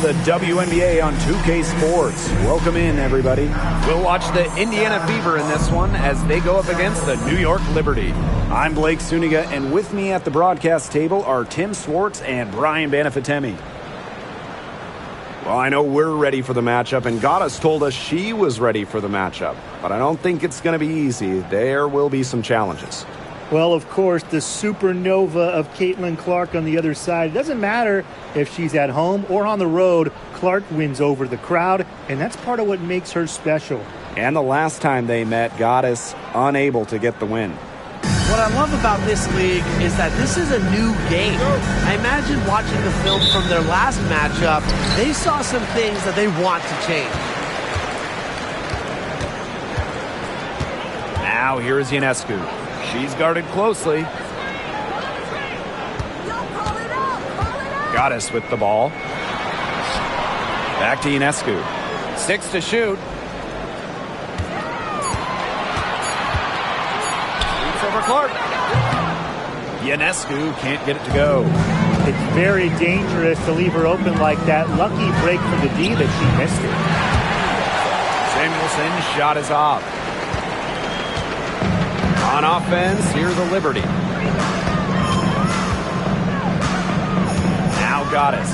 the WNBA on 2K Sports. Welcome in, everybody. We'll watch the Indiana Fever in this one as they go up against the New York Liberty. I'm Blake Suniga, and with me at the broadcast table are Tim Swartz and Brian Banafitemi. Well, I know we're ready for the matchup, and Goddess told us she was ready for the matchup. But I don't think it's going to be easy. There will be some challenges. Well, of course, the supernova of Caitlin Clark on the other side. It doesn't matter if she's at home or on the road. Clark wins over the crowd, and that's part of what makes her special. And the last time they met, Goddess unable to get the win. What I love about this league is that this is a new game. I imagine watching the film from their last matchup, they saw some things that they want to change. Now here is Ionescu. She's guarded closely. Goddess with the ball. Back to Ionescu. 6 to shoot. Shoots over Clark. Ionescu can't get it to go. It's very dangerous to leave her open like that. Lucky break for the D that she missed it. Samuelson's shot is off. On offense, here's the Liberty. Now Goddess.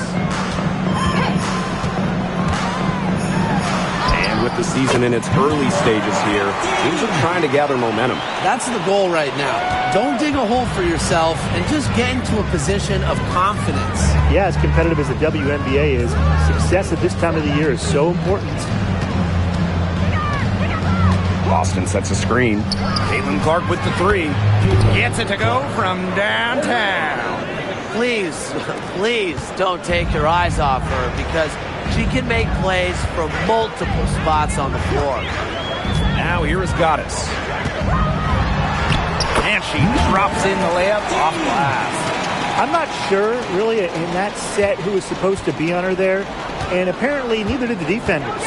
And with the season in its early stages here, teams are trying to gather momentum. That's the goal right now. Don't dig a hole for yourself and just get into a position of confidence. Yeah, as competitive as the WNBA is, success at this time of the year is so important. Boston sets a screen. Caitlin Clark with the three. Gets it to go from downtown. Please don't take your eyes off her because she can make plays from multiple spots on the floor. Now here is Goddess. And she drops in the layup off glass. I'm not sure, really, in that set who was supposed to be on her there. And apparently neither did the defenders.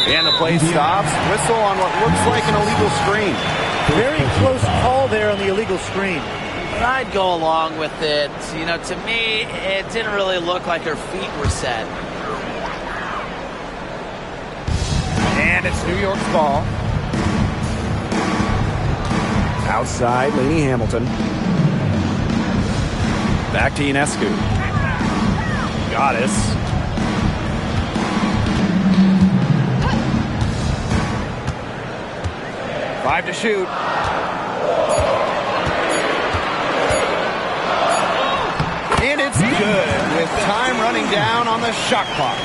And the play stops. Whistle on what looks like an illegal screen. Very close call there on the illegal screen. But I'd go along with it. You know, to me, it didn't really look like her feet were set. And it's New York's ball. Outside, Lainey Hamilton. Back to Ionescu. Goddess. Five to shoot. And it's good with time running down on the shot clock.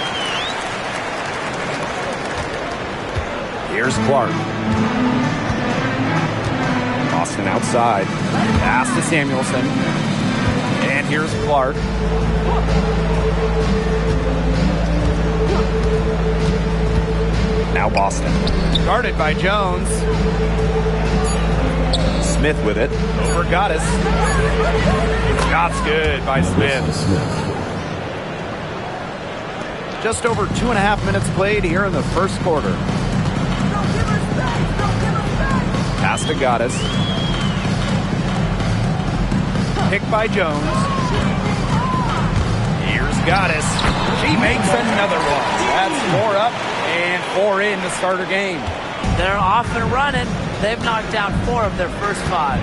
Here's Clark. Boston outside. Pass to Samuelson. And here's Clark. Now Boston. Guarded by Jones. Smith with it. Over Goddess. Shot's good by Smith. Just over 2.5 minutes played here in the first quarter. Pass to Goddess. Picked by Jones. Here's Goddess. She makes another one. That's 4 up and 4 in to start her game. They're off and running. They've knocked down 4 of their first 5.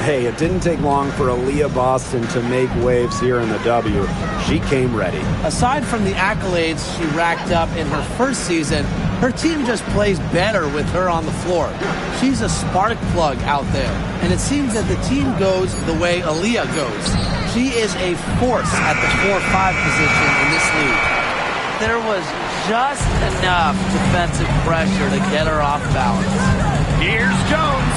Hey, it didn't take long for Aaliyah Boston to make waves here in the W. She came ready. Aside from the accolades she racked up in her first season, her team just plays better with her on the floor. She's a spark plug out there, and it seems that the team goes the way Aaliyah goes. She is a force at the 4-5 position in this league. There was just enough defensive pressure to get her off balance. Here's Jones.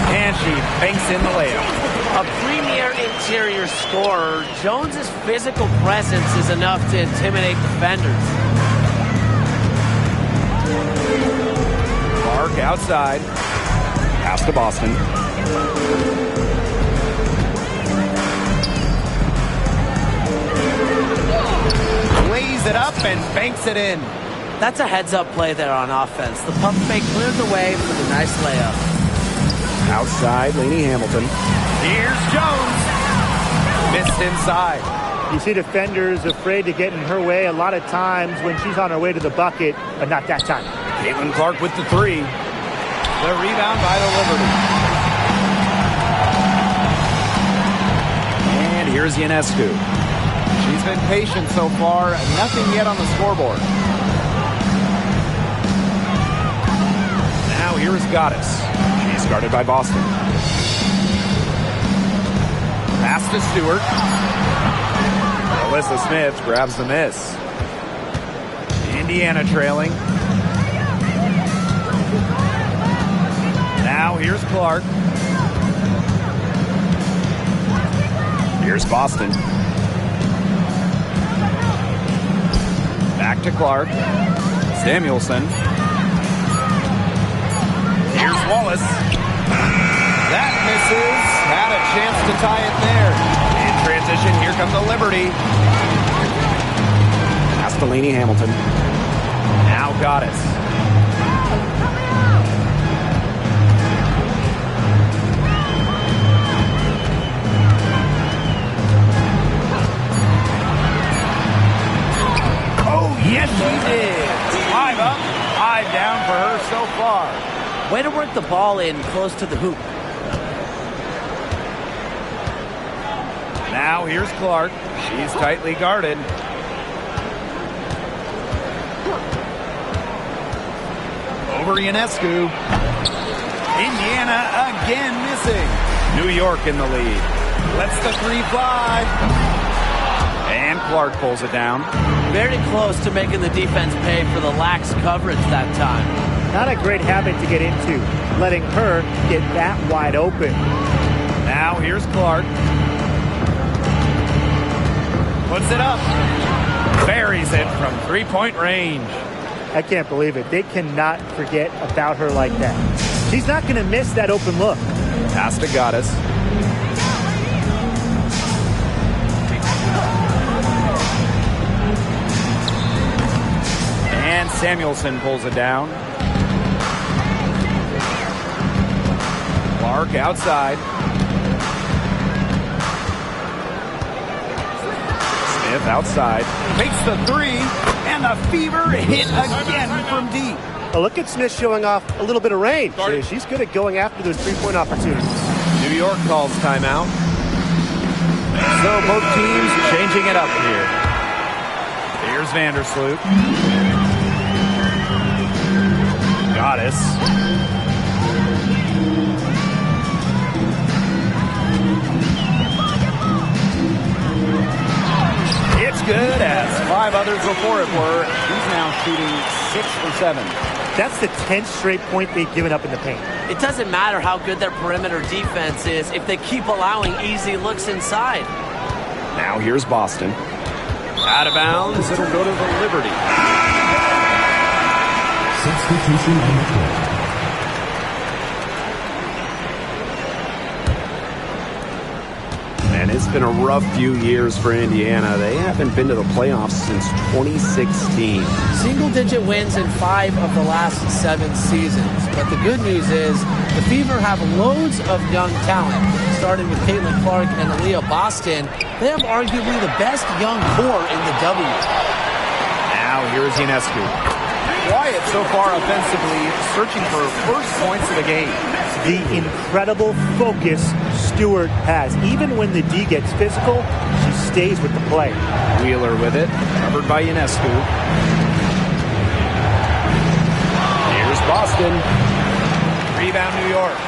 And she banks in the layup. A premier interior scorer, Jones's physical presence is enough to intimidate defenders. Clark outside. Pass to Boston. Lays it up and banks it in. That's a heads-up play there on offense. The pump fake cleared the way for the nice layup. Outside, Lainey Hamilton. Here's Jones. Missed inside. You see defenders afraid to get in her way a lot of times when she's on her way to the bucket, but not that time. Caitlin Clark with the three. The rebound by the Liberty. And here's Ionescu. She's been patient so far. Nothing yet on the scoreboard. Now here's Goddess. She's guarded by Boston. Pass to Stewart. Alyssa Smith grabs the miss. Indiana trailing. Now here's Clark. Here's Boston. Back to Clark. Samuelson. Here's Wallace. That misses. Had a chance to tie it there. In transition, here comes the Liberty. Castellini Hamilton. Now Goddess. Yes, she did. 5 up, 5 down for her so far. Way to work the ball in close to the hoop. Now here's Clark. She's tightly guarded. Over Ionescu. Indiana again missing. New York in the lead. Lets the three fly. And Clark pulls it down. Very close to making the defense pay for the lax coverage that time. Not a great habit to get into, letting her get that wide open. Now here's Clark. Puts it up. Buries it from three-point range. I can't believe it. They cannot forget about her like that. She's not going to miss that open look. Pass to Goddess. And Samuelson pulls it down. Clark outside. Smith outside. Makes the three. And the Fever hit again from deep. Oh, look at Smith showing off a little bit of range. She's good at going after those three-point opportunities. New York calls timeout. So both teams changing it up here. Here's Vandersloot. Goddess. It's good, as 5 others before it were. She's now shooting 6 for 7. That's the 10th straight point they've given up in the paint. It doesn't matter how good their perimeter defense is if they keep allowing easy looks inside. Now here's Boston. Out of bounds, it'll go to the Liberty. Substitution on the court. And it's been a rough few years for Indiana. They haven't been to the playoffs since 2016. Single-digit wins in 5 of the last 7 seasons. But the good news is the Fever have loads of young talent. Starting with Caitlin Clark and Aaliyah Boston, they have arguably the best young core in the W. Now here's Ionescu. Quiet so far offensively, searching for first points of the game. The incredible focus Stewart has. Even when the D gets physical, she stays with the play. Wheeler with it, covered by Ionescu. Here's Boston. Rebound New York.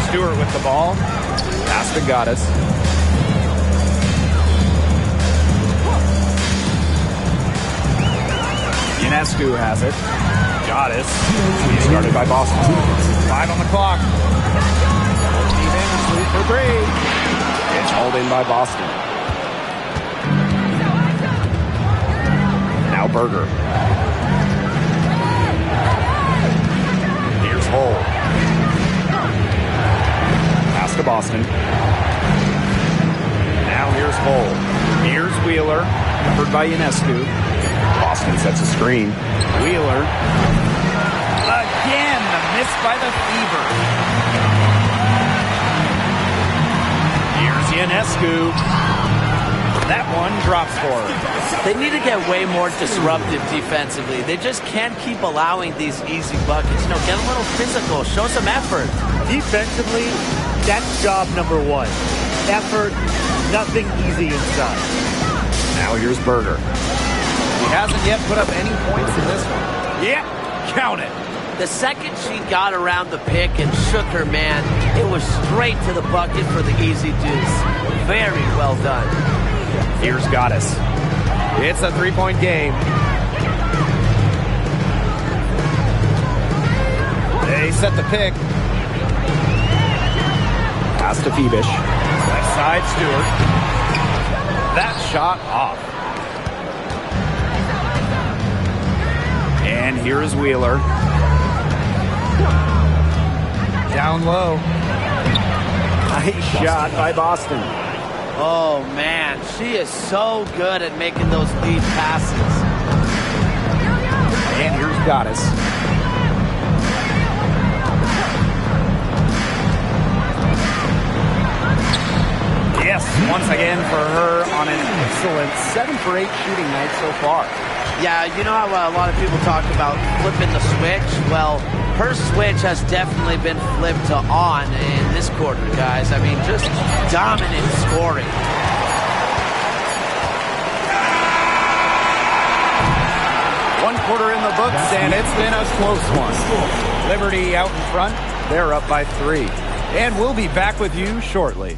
Stewart with the ball. Pass to Goddess. Ionescu has it. Goddess. He's guarded by Boston. 5 on the clock. Vandersloot for 3. It's hauled in by Boston. Now Berger. Here's Hull. Pass to Boston. Now here's Hull. Here's Wheeler. Covered by Ionescu. Boston sets a screen. Wheeler. Again, the miss by the Fever. Ionescu. That one drops for her. They need to get way more disruptive defensively. They just can't keep allowing these easy buckets. You know, get a little physical, show some effort. Defensively, that's job number one. Effort, nothing easy inside. Now here's Berger. He hasn't yet put up any points in this one. Yep, count it. The second she got around the pick and shook her man, it was straight to the bucket for the easy deuce. Very well done. Here's Goddess. It's a three-point game. They set the pick. Pass to Phoebish. Left side, Stewart. That shot off. And here's Wheeler. Down low. Nice shot by Boston. Oh, man, she is so good at making those deep passes. And here's Goddess. Yes, once again for her on an excellent 7 for 8 shooting night so far. Yeah, you know how a lot of people talk about flipping the switch? Well, her switch has definitely been flipped to on in this quarter, guys. I mean, just dominant scoring. One quarter in the books, and it's been a close one. Liberty out in front. They're up by 3. And we'll be back with you shortly.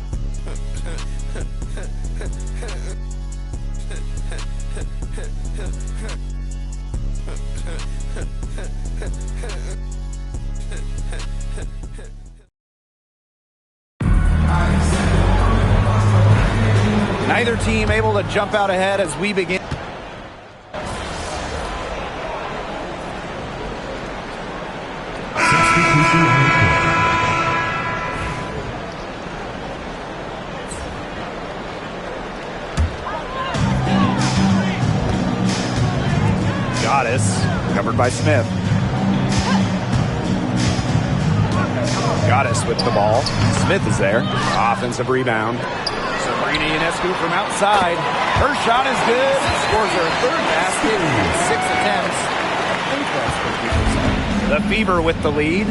Neither team able to jump out ahead as we begin. Goddess, covered by Smith. Goddess with the ball. Smith is there. Offensive rebound. Sabrina Ionescu from outside. Her shot is good. Scores her third basket in 6 attempts. The Fever with the lead.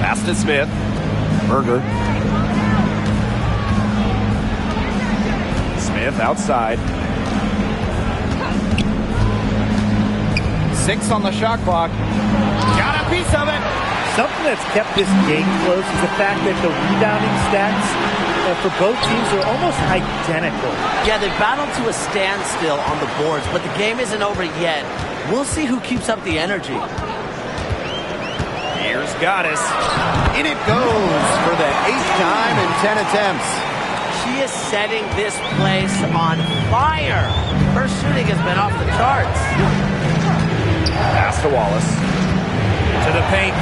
Pass to Smith. Berger. Smith outside. 6 on the shot clock. Got a piece of it. Something that's kept this game close is the fact that the rebounding stats for both teams are almost identical. Yeah, they battled to a standstill on the boards, but the game isn't over yet. We'll see who keeps up the energy. Here's Goddess. In it goes for the 8th time in 10 attempts. She is setting this place on fire. Her shooting has been off the charts. Pass to Wallace. To the paint.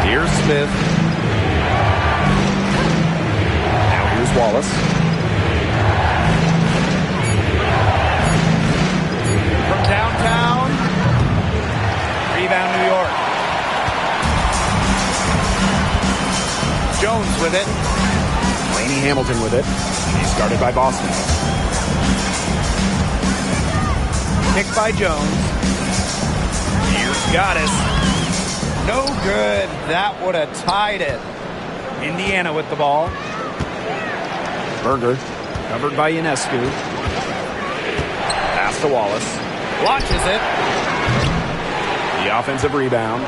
Here's Smith. Now here's Wallace. From downtown. Rebound New York. Jones with it. Laney Hamilton with it. He's guarded by Boston. Picked by Jones. Here's Goddess. No good. That would have tied it. Indiana with the ball. Berger, covered by Ionescu. Pass to Wallace. Launches it. The offensive rebound.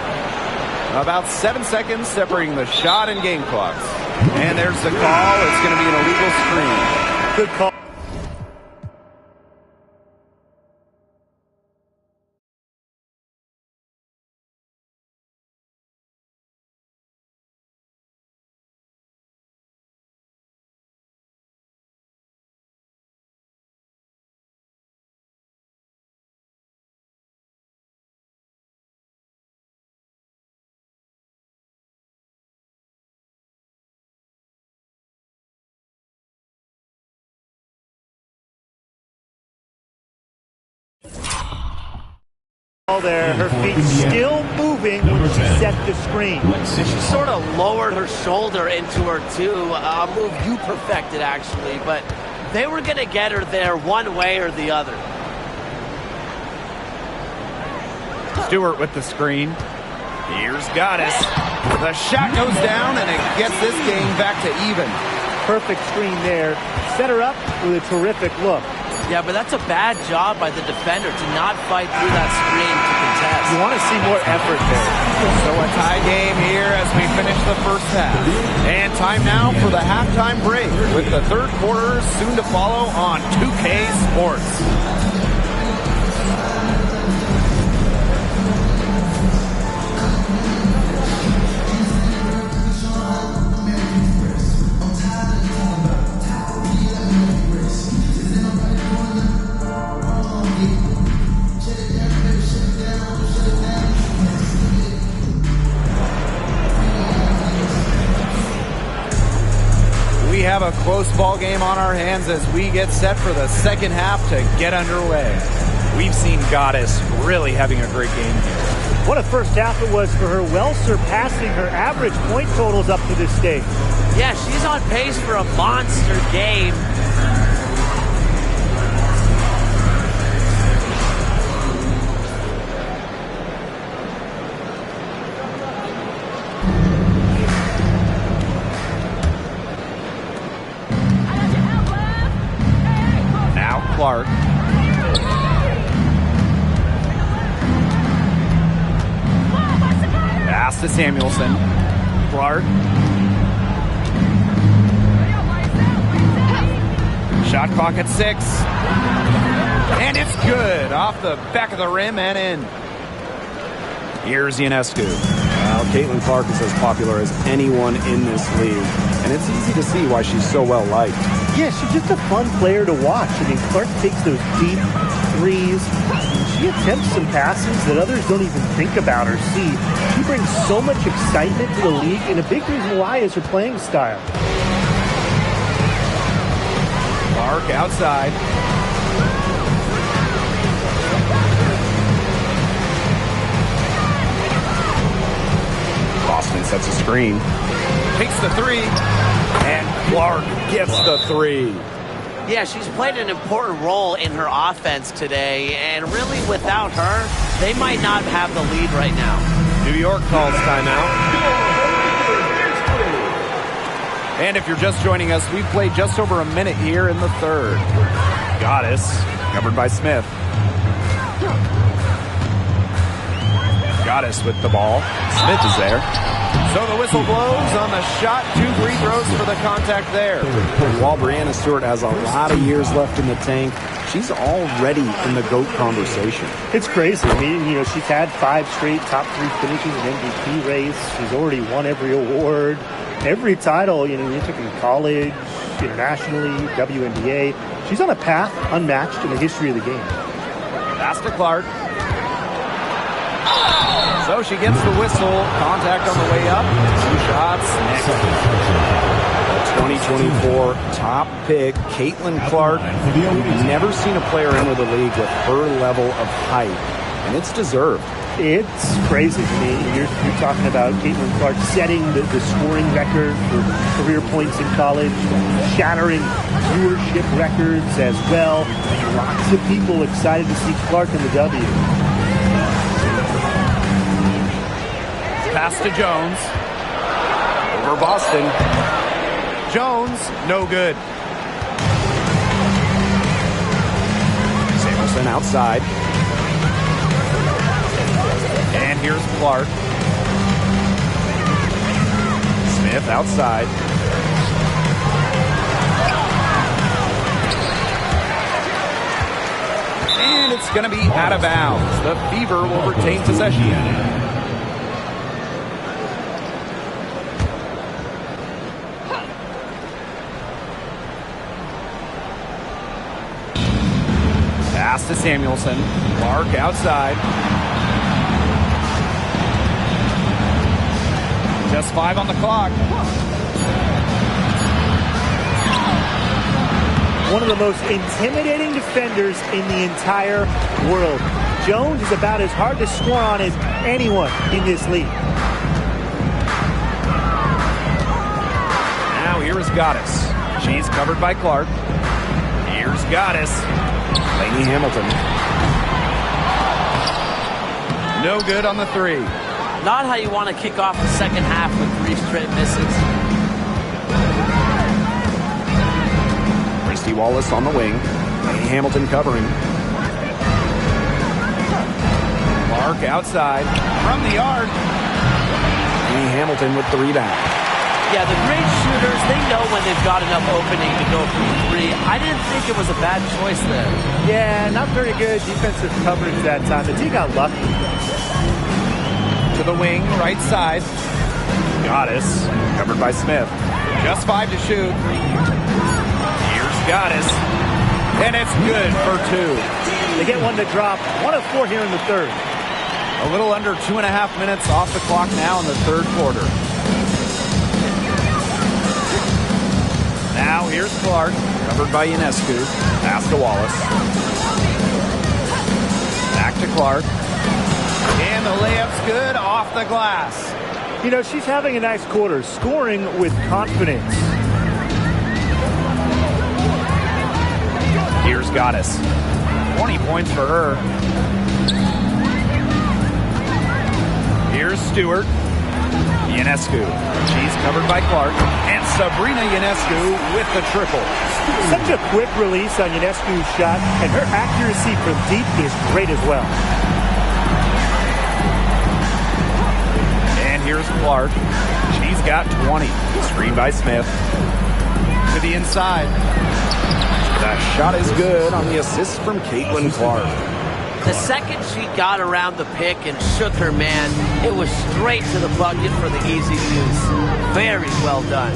About 7 seconds separating the shot and game clocks. And there's the call. It's going to be an illegal screen. Good call. There, her feet still moving. moving when she set the screen. She sort of lowered her shoulder into her, too. A move you perfected, actually. But they were going to get her there one way or the other. Stewart with the screen. Here's Goddess. The shot goes down, and it gets this game back to even. Perfect screen there. Set her up with a terrific look. Yeah, but that's a bad job by the defender to not fight through that screen to contest. You want to see more effort there. So a tie game here as we finish the first half. And time now for the halftime break with the third quarter soon to follow on 2K Sports. We have a close ball game on our hands as we get set for the second half to get underway. We've seen Goddess really having a great game here. What a first half it was for her, well surpassing her average point totals up to this stage. Yeah, she's on pace for a monster game. Clark. Pass to Samuelson. Clark. Shot clock at 6. And it's good. Off the back of the rim and in. Here's Ionescu. Well, Caitlin Clark is as popular as anyone in this league. And it's easy to see why she's so well liked. Yeah, she's just a fun player to watch. I mean, Clark takes those deep threes. She attempts some passes that others don't even think about or see. She brings so much excitement to the league, and a big reason why is her playing style. Clark outside. Boston sets a screen. Takes the 3. And Clark gets the 3. Yeah, she's played an important role in her offense today, and really without her, they might not have the lead right now. New York calls timeout. And if you're just joining us, we've played just over a minute here in the third. Goddess, covered by Smith. Goddess with the ball. Smith is there. So the whistle blows on the shot. 2 free throws for the contact there. While Breanna Stewart has a lot of years left in the tank, she's already in the GOAT conversation. It's crazy. I mean, you know, she's had 5 straight top 3 finishes in MVP race. She's already won every award, every title, you know, you took in college, internationally, WNBA. She's on a path unmatched in the history of the game. Pass to Clark. So she gets the whistle. Contact on the way up. 2 shots next. The 2024 top pick, Caitlin Clark. We've never seen a player enter the league with her level of height, and it's deserved. It's crazy to me. You're talking about Caitlin Clark setting the scoring record for career points in college, shattering viewership records as well. Lots of people excited to see Clark in the W. Pass to Jones. Over Boston. Jones, no good. Samuelson outside. And here's Clark. Smith outside. And it's going to be out of bounds. The Fever will retain possession. Pass to Samuelson. Clark outside. Just 5 on the clock. One of the most intimidating defenders in the entire world. Jones is about as hard to score on as anyone in this league. Now here is Goddess. She's covered by Clark. Here's Goddess. Lainey Hamilton. No good on the three. Not how you want to kick off the second half with 3 straight misses. Christy Wallace on the wing. Lainey Hamilton covering. Clark outside. From the arc. Lainey Hamilton with the rebound. Yeah, the great shooters, they know when they've got enough opening to go from 3. I didn't think it was a bad choice there. Yeah, not very good defensive coverage that time. The team got lucky. To the wing, right side. Goddess, covered by Smith. Just 5 to shoot. Here's Goddess. And it's good for 2. They get one to drop. 1 of 4 here in the third. A little under 2.5 minutes off the clock now in the third quarter. Now here's Clark, covered by Ionescu. Pass to Wallace. Back to Clark. And the layup's good off the glass. You know, she's having a nice quarter, scoring with confidence. Here's Goddess. 20 points for her. Here's Stewart. Ionescu. She's covered by Clark. And Sabrina Ionescu with the triple. Such a quick release on Ionescu's shot, and her accuracy from deep is great as well. And here's Clark. She's got 20. Screen by Smith. To the inside. That shot is good on the assist from Caitlin Clark. The second she got around the pick and shook her man, it was straight to the bucket for the easy use. Very well done.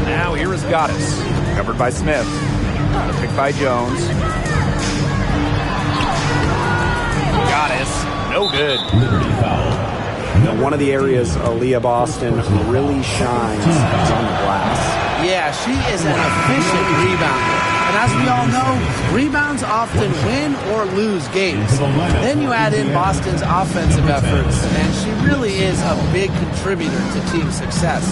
Now here is Goddess, covered by Smith. A pick by Jones. Goddess, no good. Liberty foul. One of the areas Aaliyah Boston really shines is on the glass. Yeah, she is an efficient rebounder. And as we all know, rebounds often win or lose games. Then you add in Boston's offensive efforts, and she really is a big contributor to team success.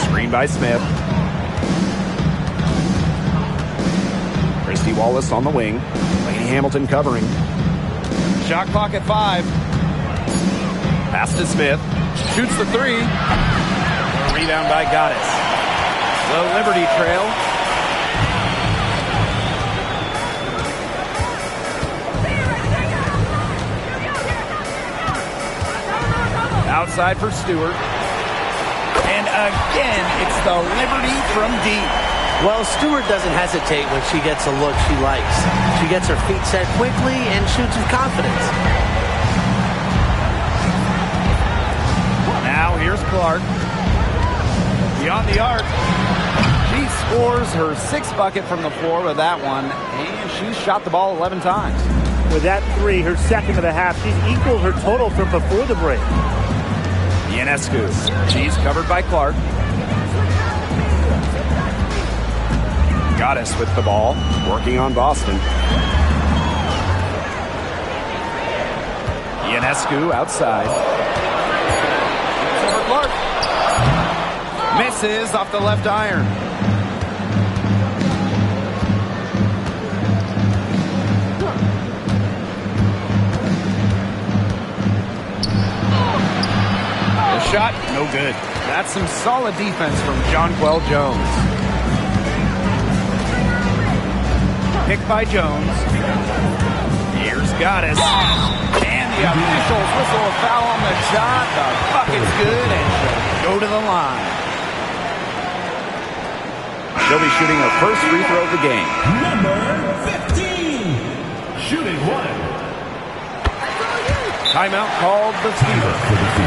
Screen by Smith. Christy Wallace on the wing. Lainey Hamilton covering. Shot clock at 5. Pass to Smith. Shoots the 3. Rebound by Goddess. The Liberty trail. Outside for Stewart. And again, it's the Liberty from deep. Well, Stewart doesn't hesitate when she gets a look she likes. She gets her feet set quickly and shoots with confidence. Now here's Clark. Beyond the arc. She scores her 6th bucket from the floor with that one, and she's shot the ball 11 times. With that 3, her second of the half, she's equaled her total from before the break. Ionescu. She's covered by Clark. Goddess with the ball, working on Boston. Ionescu outside. Over Clark. Misses off the left iron. The shot, no good. That's some solid defense from Jonquel Jones. Picked by Jones. Here's Goddess. And the officials whistle a foul on the shot. The bucket's good and she'll go to the line. She'll be shooting her first free throw of the game. Number 15. Shooting 1. Timeout called the Fever.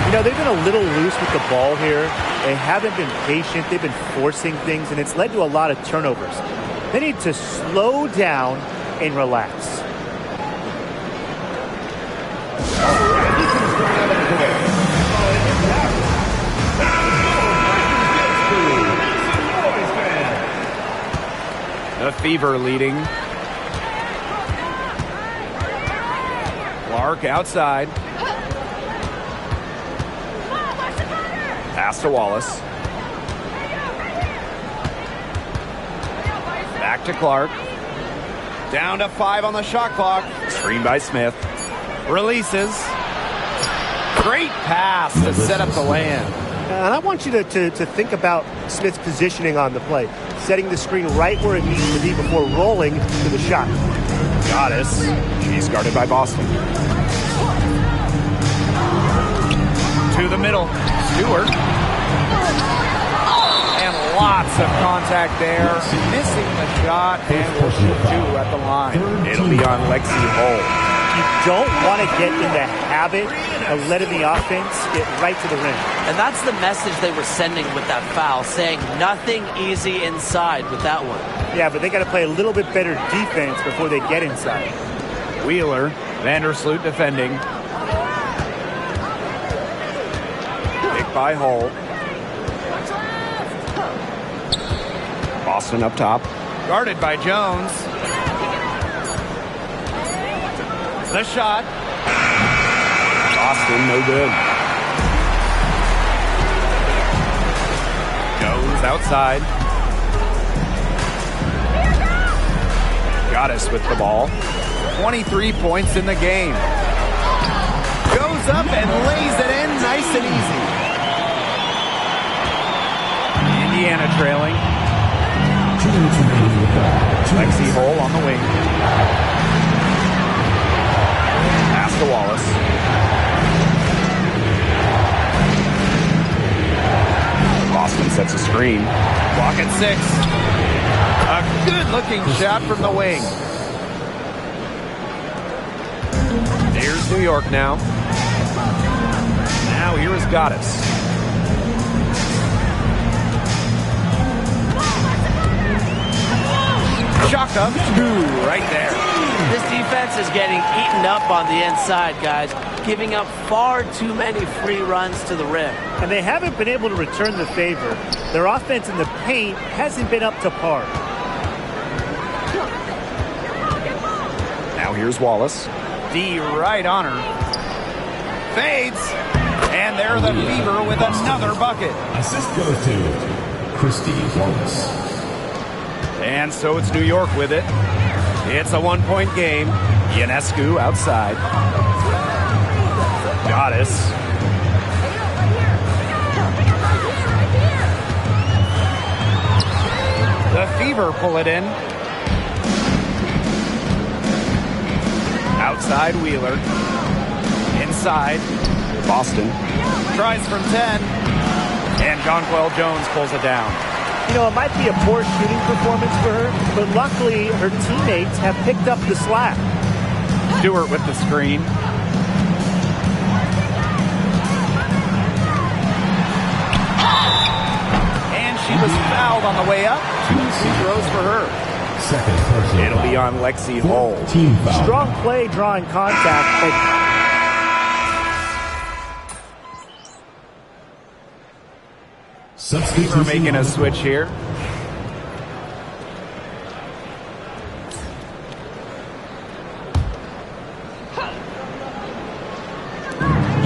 You know, they've been a little loose with the ball here. They haven't been patient. They've been forcing things, and it's led to a lot of turnovers. They need to slow down and relax. Fever leading. Clark outside. Pass to Wallace. Back to Clark. Down to 5 on the shot clock. Screen by Smith. Releases. Great pass to set up the land. And I want you to think about Smith's positioning on the play. Setting the screen right where it needs to be before rolling to the shot. Goddess. She's guarded by Boston. To the middle. Stewart. And lots of contact there. Missing the shot. And we'll shoot 2 at the line. It'll be on Lexi Hull. You don't want to get in the habit of letting the offense get right to the rim. And that's the message they were sending with that foul, saying nothing easy inside with that one. Yeah, but they got to play a little bit better defense before they get inside. Wheeler, Vandersloot defending. Pick by Hull. Boston up top. Guarded by Jones. The shot. Boston, no good. Jones outside. Goddess with the ball. 23 points in the game. Goes up and lays it in nice and easy. Indiana trailing. Lexi Hull on the wing. Pass to Wallace. Boston sets a screen. Clock at 6. A good-looking shot from the wing. Here's New York now. Now here is Goddess. Shaka, 2 right there. This defense is getting eaten up on the inside, guys, giving up far too many free runs to the rim. And they haven't been able to return the favor. Their offense in the paint hasn't been up to par. Now here's Wallace. D right on her. Fades. And there the Fever with another bucket. Assist goes to Christine Wallace. And so it's New York with it. It's a 1-point game. Ionescu outside. Goddess. The Fever pull it in. Outside Wheeler. Inside Boston. Tries from 10. And Jonquel Jones pulls it down. You know, it might be a poor shooting performance for her, but luckily her teammates have picked up the slack. Stewart with the screen. And she was fouled on the way up. 2 free throws for her. Second personal. It'll be on Lexi Hull. Team foul. Strong play drawing contact. We're making a switch here.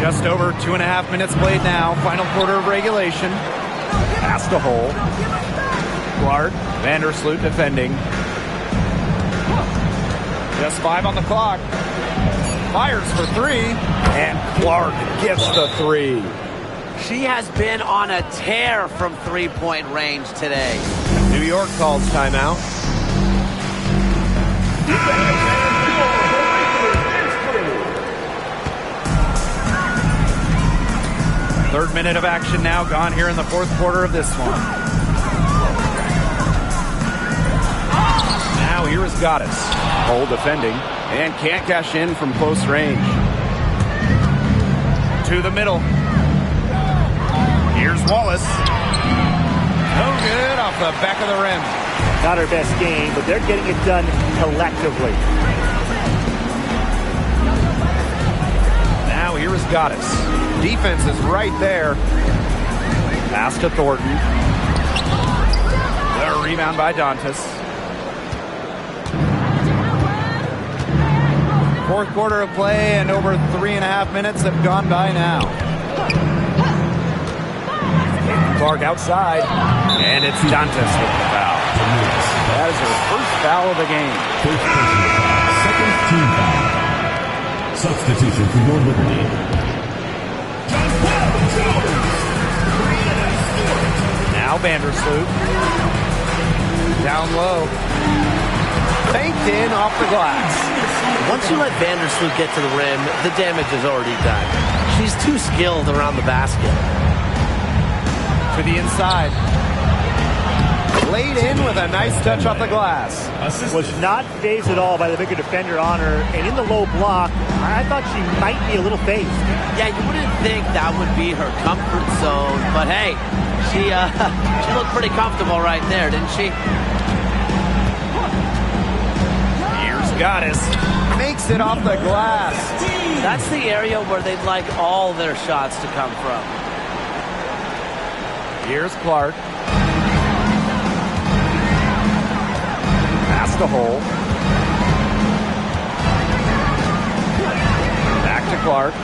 Just over 2.5 minutes played now. Final quarter of regulation. Pass to Hull. Clark, Vandersloot defending. Just 5 on the clock. Fires for 3. And Clark gets the 3. She has been on a tear from three-point range today. New York calls timeout. Third minute of action now gone here in the fourth quarter of this one. Now here is Goddess. Hull defending and can't cash in from close range. To the middle. Here's Wallace. No good off the back of the rim. Not her best game, but they're getting it done collectively. Now here is Goddess. Defense is right there. Pass to Thornton. The rebound by Dantas. Fourth quarter of play, and over 3.5 minutes have gone by now. Clark outside, and it's Dantas with the foul. That is her first foul of the game. Second team foul. Substitution for your Liberty. Now Vandersloot. Down low. Banked in off the glass. Once you let Vandersloot get to the rim, the damage is already done. She's too skilled around the basket. To the inside. Laid in with a nice touch off the glass. Was not phased at all by the bigger defender on her. And in the low block, I thought she might be a little phased. Yeah, you wouldn't think that would be her comfort zone. But hey, she looked pretty comfortable right there, didn't she? Here's Goddess. Makes it off the glass. That's the area where they'd like all their shots to come from. Here's Clark. Past the hole. Back to Clark.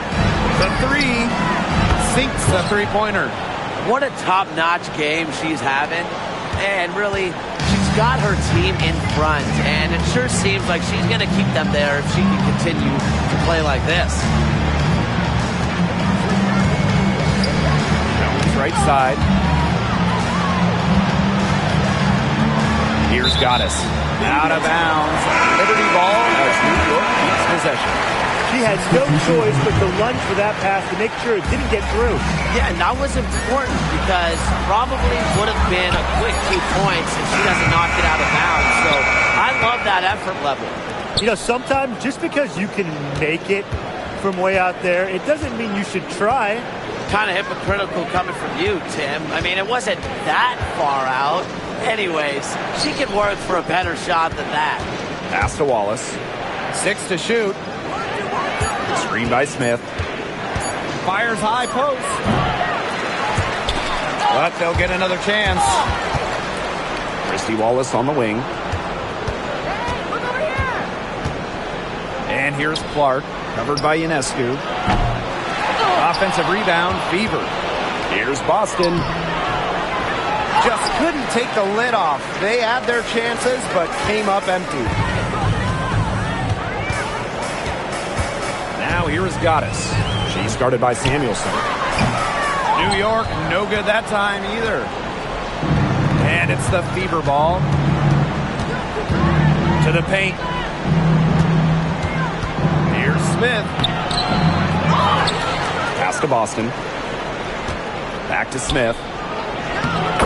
The three. Sinks the three-pointer. What a top-notch game she's having. And really, she's got her team in front. And it sure seems like she's going to keep them there if she can continue to play like this. Jones right side. Here's Goddess. Out of bounds. Liberty ball as New York keeps possession. She had no choice but to lunge for that pass to make sure it didn't get through. Yeah, and that was important because probably would have been a quick 2 points if she doesn't knock it out of bounds. So I love that effort level. You know, sometimes just because you can make it from way out there, it doesn't mean you should try. Kind of hypocritical coming from you, Tim. I mean, it wasn't that far out. Anyways, she can work for a better shot than that. Pass to Wallace. 6 to shoot. Screen by Smith. Fires high post. But they'll get another chance. Christy Wallace on the wing. And here's Clark, covered by Ionescu. Offensive rebound, Fever. Here's Boston. Just couldn't take the lid off. They had their chances, but came up empty. Now here is Goddess. She's guarded by Samuelson. New York, no good that time either. And it's the Fever ball. To the paint. Here's Smith. Pass to Boston. Back to Smith.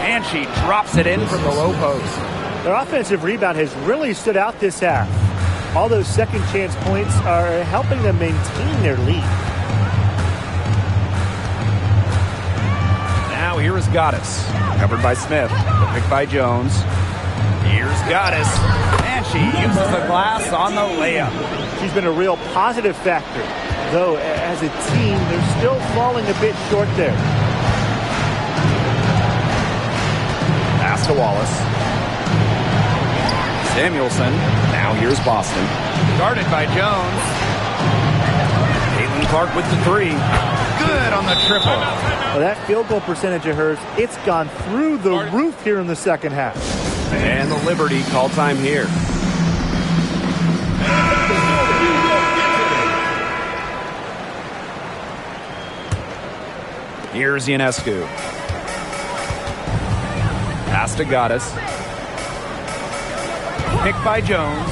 And she drops it in from the low post. Their offensive rebound has really stood out this half. All those second chance points are helping them maintain their lead. Now here is Goddess. Covered by Smith. The pick by Jones. Here's Goddess. And she uses the glass on the layup. She's been a real positive factor. Though, as a team, they're still falling a bit short there. Pass to Wallace. Samuelson. Now here's Boston. Guarded by Jones. Caitlin Clark with the three. Good on the triple. Well, that field goal percentage of hers, it's gone through the roof here in the second half. And the Liberty call time here. Here's Ionescu. Pass to Goddess. Picked by Jones.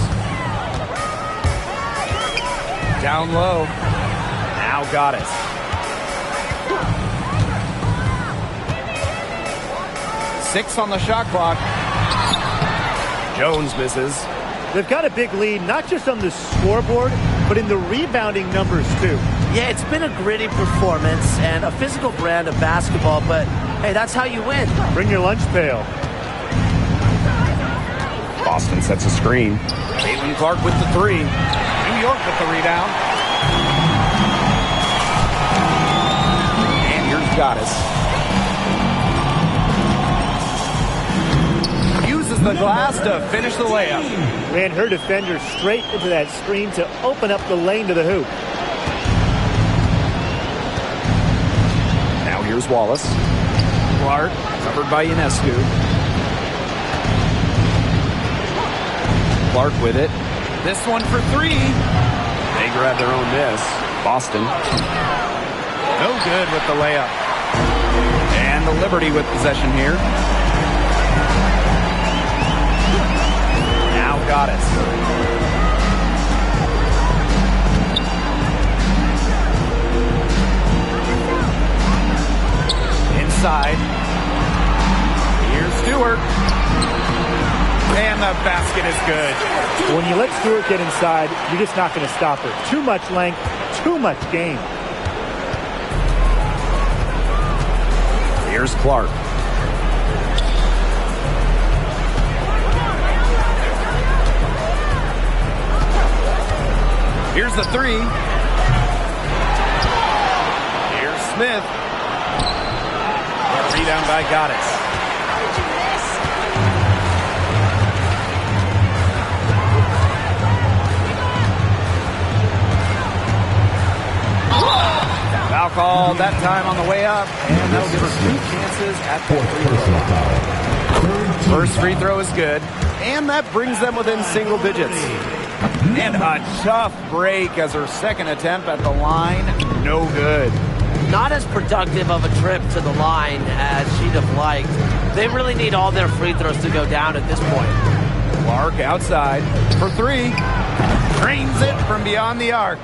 Down low. Now Goddess. Six on the shot clock. Jones misses. They've got a big lead, not just on the scoreboard, but in the rebounding numbers, too. Yeah, it's been a gritty performance and a physical brand of basketball, but hey, that's how you win. Bring your lunch pail. Boston sets a screen. Caitlin Clark with the three. New York with the rebound. And here's Goddess. Uses the glass to finish the layup. Ran her defender straight into that screen to open up the lane to the hoop. Now here's Wallace. Clark, covered by Ionescu. Clark with it. This one for three. They grab their own miss. Boston. No good with the layup. And the Liberty with possession here. Now Goddess. Inside. Here's Stewart. And the basket is good. When you let Stewart get inside, you're just not going to stop her. Too much length, too much game. Here's Clark. Here's the three. Here's Smith. Rebound by Goddess. Foul call that time on the way up, and that'll give us 2 chances at the free throw. First free throw is good, and that brings them within single digits. And a tough break as her second attempt at the line, no good. Not as productive of a trip to the line as she'd have liked. They really need all their free throws to go down at this point. Clark outside for three. Drains it from beyond the arc.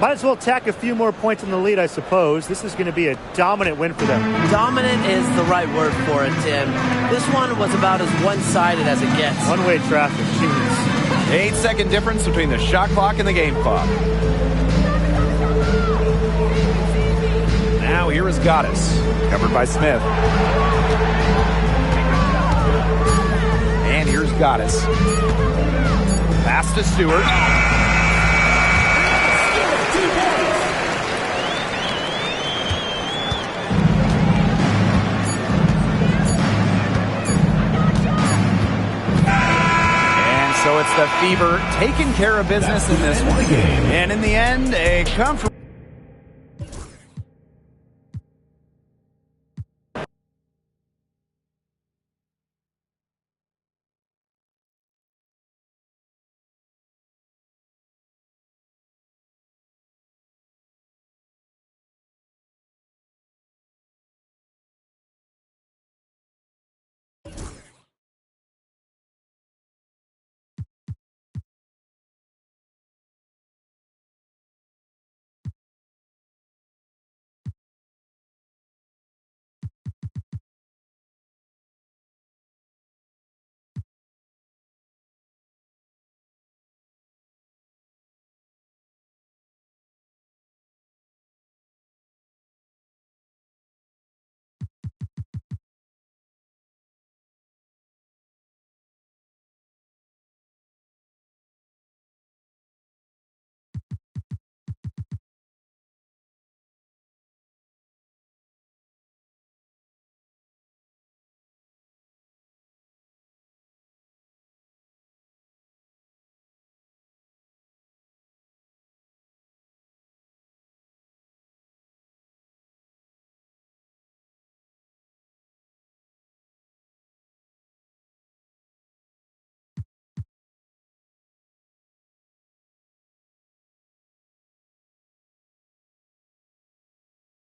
Might as well tack a few more points in the lead, I suppose. This is going to be a dominant win for them. Dominant is the right word for it, Tim. This one was about as one-sided as it gets. One-way traffic. Jeez. 8-second difference between the shot clock and the game clock. Now here is Goddess, covered by Smith. And here's Goddess. Pass to Stewart. So it's the Fever taking care of business in this one. And in the end, a comfortable